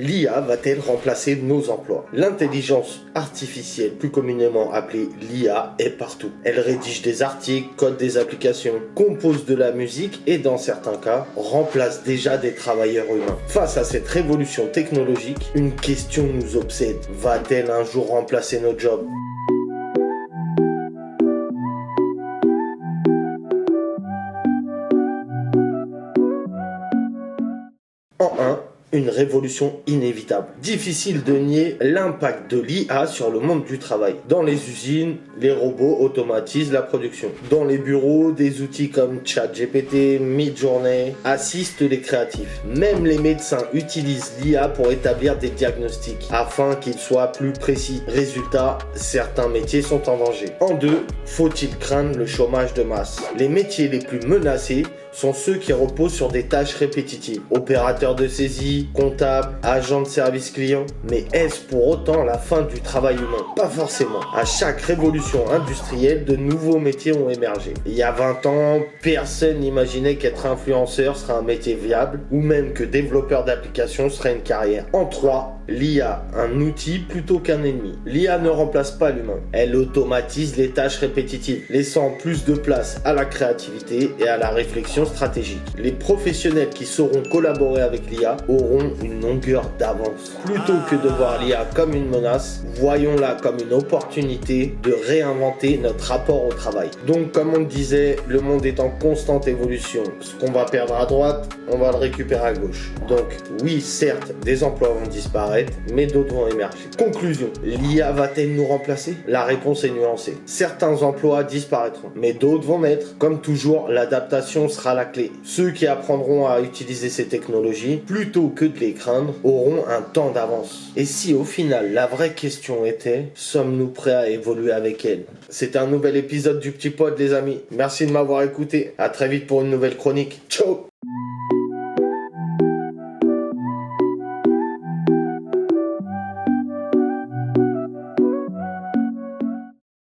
L'IA va-t-elle remplacer nos emplois? L'intelligence artificielle, plus communément appelée l'IA, est partout. Elle rédige des articles, code des applications, compose de la musique et dans certains cas, remplace déjà des travailleurs humains. Face à cette révolution technologique, une question nous obsède. Va-t-elle un jour remplacer nos jobs? En un, une révolution inévitable. Difficile de nier l'impact de l'IA sur le monde du travail. Dans les usines, les robots automatisent la production. Dans les bureaux, des outils comme ChatGPT, Midjourney assistent les créatifs. Même les médecins utilisent l'IA pour établir des diagnostics afin qu'ils soient plus précis. Résultat, certains métiers sont en danger. En deux, faut-il craindre le chômage de masse? Les métiers les plus menacés sont ceux qui reposent sur des tâches répétitives. Opérateurs de saisie, comptables, agents de service client. Mais est-ce pour autant la fin du travail humain? Pas forcément. À chaque révolution industrielle, de nouveaux métiers ont émergé. Il y a 20 ans, personne n'imaginait qu'être influenceur serait un métier viable ou même que développeur d'applications serait une carrière. En 3, l'IA, un outil plutôt qu'un ennemi. L'IA ne remplace pas l'humain. Elle automatise les tâches répétitives, laissant plus de place à la créativité et à la réflexion stratégique. Les professionnels qui sauront collaborer avec l'IA auront une longueur d'avance. Plutôt que de voir l'IA comme une menace, voyons-la comme une opportunité de réinventer notre rapport au travail. Donc, comme on le disait, le monde est en constante évolution. Ce qu'on va perdre à droite, on va le récupérer à gauche. Donc, oui, certes, des emplois vont disparaître, mais d'autres vont émerger. Conclusion, l'IA va-t-elle nous remplacer? La réponse est nuancée. Certains emplois disparaîtront, mais d'autres vont naître. Comme toujours, l'adaptation sera la clé. Ceux qui apprendront à utiliser ces technologies, plutôt que de les craindre, auront un temps d'avance. Et si au final, la vraie question était, sommes-nous prêts à évoluer avec elles? C'était un nouvel épisode du Petit Pod, les amis. Merci de m'avoir écouté. À très vite pour une nouvelle chronique. Ciao!